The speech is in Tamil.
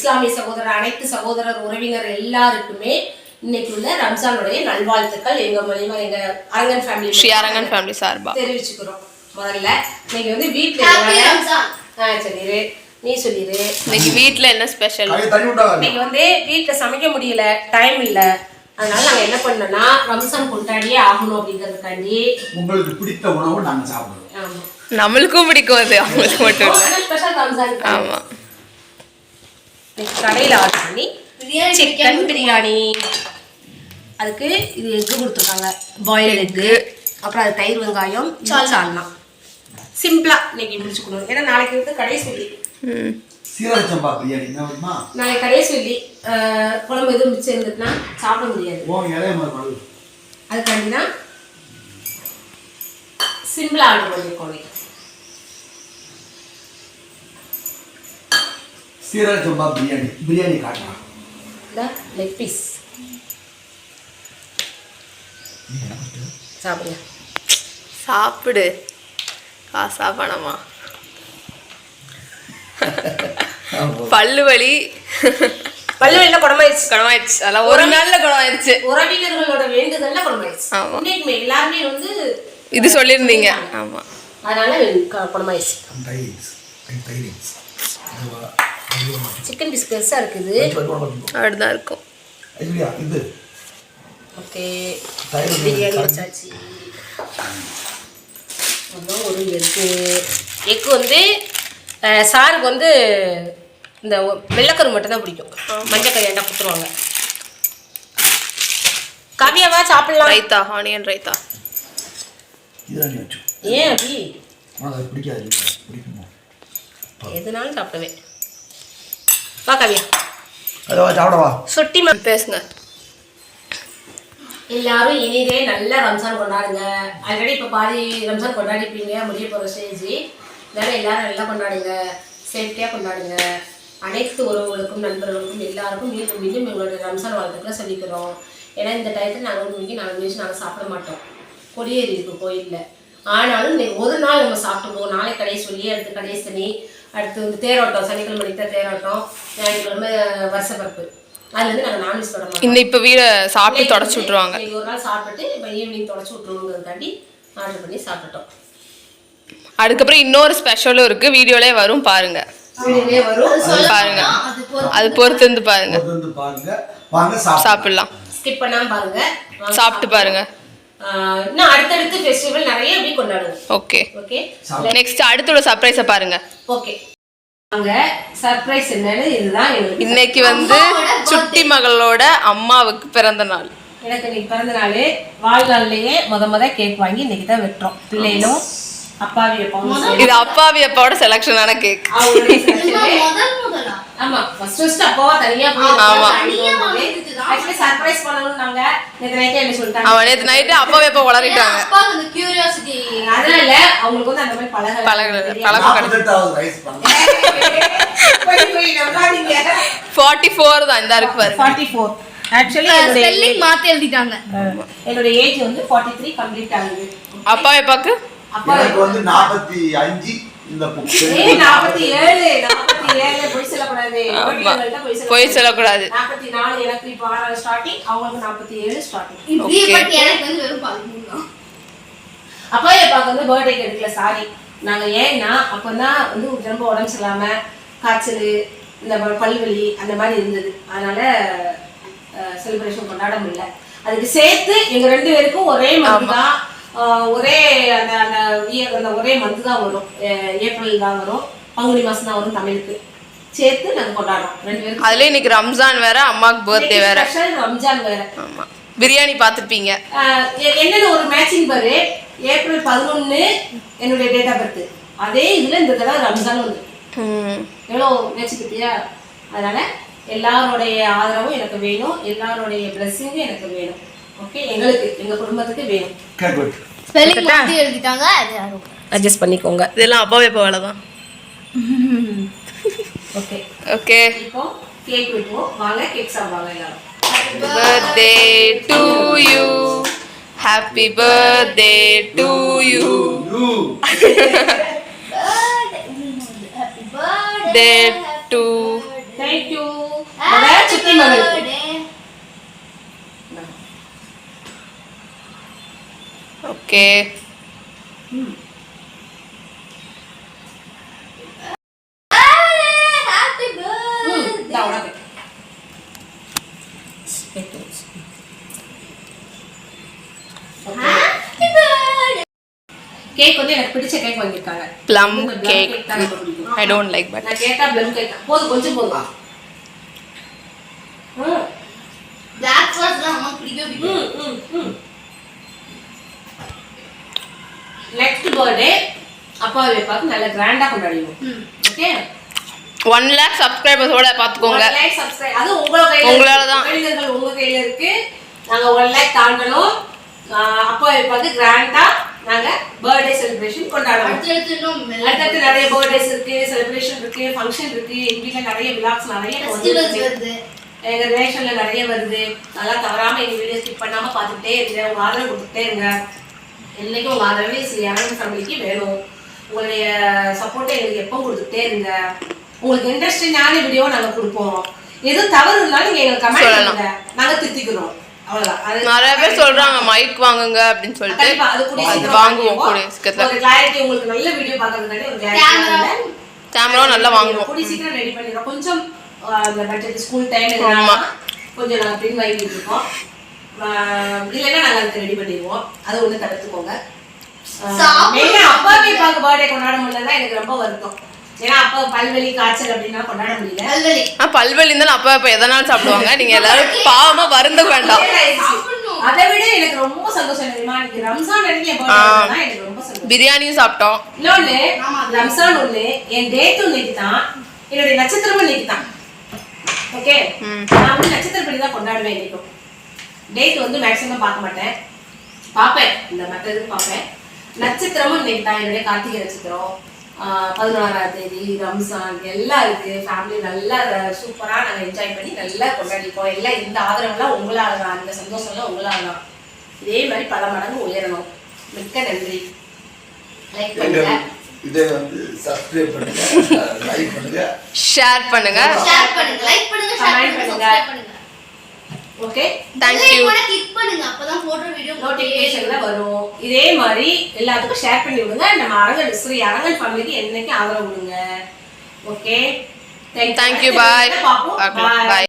இஸ்லாமிய சகோதரர் அனைத்து சகோதரர் உறவினர் எல்லாருக்குமே இன்னைக்கு உள்ள ரம்ஜானுடைய நல்வாழ்த்துக்கள் எங்க மூலியமா எங்க அரங்கன் ஃபேமிலி ஸ்ரீ அரங்கன் ஃபேமிலி சார்பா தெரிவிச்சுக்கிறோம். முதல்ல இன்னைக்கு வந்து வீட்டுல சொல்லிடு, நீ சொல்லிடு இன்னைக்கு வீட்டுல என்ன ஸ்பெஷல்? இன்னைக்கு வந்து வீட்டுல சமைக்க முடியல, டைம் இல்ல, அதனால நாங்க என்ன பண்ணோம்னா ரம்ஜான் கொண்டாடியே ஆகணும் அப்படிங்கிறதுக்காண்டி உங்களுக்கு பிடித்த உணவு நாங்க சாப்பிடுவோம். ஆமா, நம்மளுக்கும் பிடிக்கும் அது, அவங்களுக்கு மட்டும் இல்ல. ஸ்பெஷல் ரம்ஜான். ஆமா, கடையில் ஆர்டர் பண்ணி சிக்கன் பிரியாணி, அதுக்கு இது எக்கு கொடுத்துருக்காங்க, பாயில் எக்கு, அப்புறம் அது தயிர் வெங்காயம் சால்னா. சிம்பிளா இன்னைக்கு முடிச்சுக்கணும், ஏன்னா நாளைக்கு வந்து கடை சொல்லி நாளைக்கு கடை சொல்லி குழம்பு எதுவும் மிச்சம் இருந்துட்டுனா சாப்பிட முடியாது. அதுக்காண்டி தான் சிம்பிளா ஆர்டர் பண்ணிருக்கோம். சீரக சம்பா பிரியாணி காட்டுறான். லெக் பீஸ் சாப்பிடுங்க. சாப்பிடு, காசா பணமா? பல்லு வலி குணமாயிடுச்சு. அதெல்லாம் ஒரு நாள்ல குணமாயிடுச்சு. உறவினர்களோட வேண்டுதல்ல குணமாயிடுச்சு. இன்னைக்கு எல்லாருமே வந்து இது சொல்லியிருந்தீங்க. ஆமா, அதனால குணமாயிடுச்சு. சிக்கன் பீஸ் பெருசா இருக்குது, அப்படிதான் இருக்கும். ஓகே, பிரியாணி வச்சாச்சு. அப்புறம் ஒரு எக்கு வந்து சாருக்கு வந்து இந்த வெள்ளைக்கரு மட்டும் தான் பிடிக்கும், மஞ்சள் கறியாண்டா கொடுத்துருவாங்க. கவியாவா சாப்பிடலாம். ரைத்தா, ஆனியன் ரைத்தா. ஏன் அப்படி? எதுனாலும் சாப்பிடுவேன். வா கவியா, சொட்டி பேசுங்க. எல்லாரும் இனிதே நல்ல ரம்ஜான் கொண்டாடுங்க. ஆல்ரெடி இப்போ பாதி ரம்ஜான் கொண்டாடிப்பீங்க, முடிய போகிற ஸ்டேஜ். இதனால எல்லாரும் நல்லா கொண்டாடுங்க, சேஃப்டியாக கொண்டாடுங்க. அனைத்து உறவுகளுக்கும் நண்பர்களுக்கும் எல்லாருக்கும் மீண்டும் மீண்டும் எங்களுடைய ரம்ஜான் வாழ்த்துக்களை சொல்லிக்கிறோம். ஏன்னா இந்த டயத்தில் நாங்கள் 1 மணிக்கு 4 மணிக்கு நாங்கள் சாப்பிட மாட்டோம், கொடியேறி இருக்கும் கோயிலில். ஆனாலும் இன்னைக்கு ஒரு நாள் நம்ம சாப்பிட்டுருவோம். நாளை கடை சொல்லி, அடுத்து கடை சனி, அடுத்து வந்து தேரோட்டம், சனிக்கிழமை மணிக்கு தான் தேரோட்டம், ஞாயிற்றுக்கிழமை வருஷப்பரப்பு. அதுலேருந்து நாங்கள் நான்வெஜ் தொட மாட்டோம். இன்னும் இப்போ வீடை சாப்பிட்டு தொடச்சி விட்ருவாங்க. ஒரு நாள் சாப்பிட்டுட்டு இப்போ ஈவினிங் தொடச்சி விட்ருவோங்கிறதுக்காண்டி ஆர்டர் பண்ணி சாப்பிட்டுட்டோம். அதுக்கப்புறம் இன்னொரு ஸ்பெஷலும் இருக்கு, வீடியோலே வரும், பாருங்க. பாருங்க, அது பொறுத்து இருந்து பாருங்க. சாப்பிடலாம், ஸ்கிப் பண்ணாம பாருங்க, சாப்பிட்டு பாருங்க. இன்னும் அடுத்தடுத்து ஃபெஸ்டிவல் நிறைய எப்படி கொண்டாடுவோம். ஓகே ஓகே, நெக்ஸ்ட் அடுத்த சர்ப்ரைஸை பாருங்க. ஓகே, அங்க சர்ப்ரைஸ் என்னன்னு இதுதான். இன்னைக்கு வந்து சுட்டி மகளோட அம்மாவுக்கு பிறந்த நாள். எனக்கு இன்னைக்கு பிறந்த நாள். வாழ்நாள்லயே முத கேக் வாங்கி இன்னைக்கு தான் வெட்டுறோம். பிள்ளைகளும் அப்பாவி அப்பாவும். இது அப்பாவி அப்பாவோட செலக்ஷனான கேக். ஆமா, ஃபர்ஸ்ட் அப்பாவா தனியா போய் ஆமா ஆக்சுவலி சர்ப்ரைஸ் பண்ணனும்னாங்க. நேத்து நைட்டே என்ன சொல்லிட்டாங்க, அவ நேத்து நைட் அப்பாவே அப்பா உளறிட்டாங்க. அப்பா அந்த கியூரியாசிட்டி அதனால அவங்களுக்கு வந்து அந்த மாதிரி பழக்கம் கிடையாது. 44 தான் இந்த இருக்கு பாருங்க. 44 ஆக்சுவலி ஸ்பெல்லிங் மாத்தி எழுதிட்டாங்க. என்னோட ஏஜ் வந்து 43 கம்ப்ளீட் ஆகுது. அப்பாவே பாக்கு எனக்கு வந்து 45. இந்த 47 போய் சொல்லக்கூடாது, போய் சொல்லக்கூடாது. 44 எனக்கு இப்போ ஸ்டார்டிங், அவங்களுக்கு 47 ஸ்டார்டிங். இப்ப எனக்கு வந்து வெறும் 13 தான். அப்பா எப்பாக்கு வந்து பர்த்டேக்கு எடுக்கல, சாரி. நாங்க ஏன்னா அப்பதான் வந்து ரொம்ப உடம்பு சரியில்லாம, காய்ச்சல், இந்த பல்வலி அந்த மாதிரி இருந்தது. அதனால செலிப்ரேஷன் கொண்டாட முடியல. அதுக்கு சேர்த்து எங்க 2 பேருக்கும் ஒரே மந்த் தான், ஒரே அந்த ஒரே மந்த் தான் வரும். ஏப்ரல் தான் வரும், பங்குனி மாசம் தான் வரும் தமிழுக்கு. சேர்த்து நாங்க கொண்டாடுறோம் 2 பேரும். அதுல இன்னைக்கு ரம்ஜான் வேற, அம்மாக்கு பர்த்டே வேற, ரம்ஜான் வேற. ஆமா, பிரியாணி பாத்துப்பீங்க. என்னென்ன ஒரு மேட்சிங் பாரு. ஏப்ரல் 11 என்னுடைய டேட் ஆஃப் பர்த், அதே இதுல இந்த தடவை ரம்ஜான் வந்து எவ்வளோ மேட்ச் பத்தியா. அதனால எல்லாருடைய ஆதரவும் எனக்கு வேணும், எல்லாருடைய பிளஸிங்கும் எனக்கு வேணும். ஓகே, எங்களுக்கு எங்க குடும்பத்துக்கு வேணும். ஸ்பெல்லிங் மாத்தி எழுதிட்டாங்க, அட்ஜஸ்ட் பண்ணிக்கோங்க. இதெல்லாம் அப்பாவே போல தான். ஓகே ஓகே, இப்போ கேக் வெட்டுவோம். வாங்க கேக் சாப்பிடுவாங்க எல்லாரும். Happy birthday to you, happy birthday to you, happy birthday to, thank you. சித்தி மகள் ஓகே கேக் வந்து எனக்கு பிடிச்ச கேக் வாங்கிருக்காங்க plum cake I don't like but நான் கேட்டா ப்ளம் கேக் போதும் கொஞ்சம் போதும் பிளாக் ஃபாரஸ்ட்லாம் அம்மா பிடிக்கவே பிடிக்கும் நெக்ஸ்ட் பர்த்டே அப்பா வைப்பாக்கு நல்ல கிராண்டா கொண்டாடிடுவோம் ஓகே 1 lakh சப்ஸ்கிரைபர்ஸோட பாத்துக்கோங்க அது உங்க உங்களால தான் உங்க கையில இருக்கு நாங்க 1 lakh தாண்டணும் அப்பா வைப்பாக்கு கிராண்டா நாங்க பர்த்டே செலிப்ரேஷன் கொண்டாடுவோம் அடுத்தடுத்து நிறைய பர்த்டேஸ் இருக்கு செலிப்ரேஷன் இருக்கு ஃபங்க்ஷன் இருக்கு எங்க வீட்ல நிறைய விலாக்ஸ் நிறைய வருது எங்க ரிலேஷன்ல நிறைய வருது அதெல்லாம் தவறாம எங்க வீடியோ ஸ்கிப் பண்ணாம பார்த்துட்டே இருங்க உங்க ஆதரவு கொடுத்துட்டே இருங்க என்னைக்கும் உங்க ஆதரவே யாரும் ஃபேமிலிக்கு வேணும் உங்களுடைய சப்போர்ட்டை எங்களுக்கு எப்போ கொடுத்துட்டே இருங்க உங்களுக்கு இன்ட்ரெஸ்டிங்கான வீடியோ நாங்க கொடுப்போம் எதுவும் தவறு இருந்தாலும் நீங்க எங்களுக்கு கமெண்ட் பண்ணுங்க நாங்க திருத்திக்கிறோம் நிறைய பேர் சொல்றாங்க மைக் வாங்குங்க அப்படின்னு சொல்லிட்டு அது வாங்குவோம் கூடிய சீக்கிரத்துல ஒரு கிளாரிட்டி உங்களுக்கு நல்ல வீடியோ பார்க்கிறதுக்காண்டி ஒரு கிளாரிட்டி கேமரா நல்லா வாங்குவோம் கூடிய சீக்கிரம் ரெடி பண்ணிடுறோம் கொஞ்சம் அந்த பட்ஜெட் ஸ்கூல் டைம் இதனால கொஞ்சம் நாங்கள் பின் வாங்கிட்டு இருக்கோம் இல்லைன்னா நாங்கள் அதுக்கு ரெடி பண்ணிடுவோம் அதை ஒன்று தடுத்துக்கோங்க மெயினாக அப்பாவே பார்க்க பர்த்டே கொண்டாட முடியலதான் எனக்கு ரொம்ப வருத்தம் ஏன்னா அப்பா பல்வலி காய்ச்சல் அப்படின்னா கொண்டாட முடியல பல்வலி இருந்தாலும் அப்பா இப்ப எதனாலும் சாப்பிடுவாங்க நீங்க எல்லாரும் பாவமா வருந்த வேண்டாம் அதை விட எனக்கு ரொம்ப சந்தோஷம் தெரியுமா எனக்கு ரம்ஜான் அன்னைக்கு என் பர்த்டே எனக்கு ரொம்ப சந்தோஷம் பிரியாணியும் சாப்பிட்டோம் இன்னொன்னு ரம்ஜான் ஒண்ணு என் டேட்டும் இன்னைக்கு தான் என்னுடைய நட்சத்திரமும் இன்னைக்கு தான் ஓகே நான் வந்து நட்சத்திரப்படி தான் கொண்டாடுவேன் இன்னைக்கும் டேட் வந்து மேக்ஸிமம் பார்க்க மாட்டேன் பார்ப்பேன் இந்த மற்றதுக்கு பார்ப்பேன் நட்சத்திரமும் இன்னைக்கு தான் என்னுடைய கார்த்திகை நட்சத்திரம் 16ஆம் தேதி ரம்ஜான் எல்லாம் இருக்கு ஃபேமிலி நல்லா சூப்பரா நாங்கள் என்ஜாய் பண்ணி நல்லா கொண்டாடிப்போம் எல்லாம் இந்த ஆதரவுலாம் உங்களால தான் இந்த சந்தோஷம்லாம் உங்களால தான் இதே மாதிரி பல மடங்கு உயரணும் மிக்க நன்றி லைக் பண்ணுங்க இதை வந்து சப்ஸ்கிரைப் பண்ணுங்க லைக் பண்ணுங்க ஷேர் பண்ணுங்க லைக் பண்ணுங்க ஷேர் பண்ணுங்க ஓகே थैंक यू கிளிக் பண்ணுங்க அப்பதான் போடுற வீடியோ நோட்டிபிகேஷன்ல வரும் இதே மாதிரி எல்லாத்துக்கும் ஷேர் பண்ணி விடுங்க நம்ம அரங்கன் ஸ்ரீ அரங்கன் ஃபேமிலிக்கு என்னைக்கு ஆதரவு கொடுங்க ஓகே थैंक यू बाय பாப்போம் बाय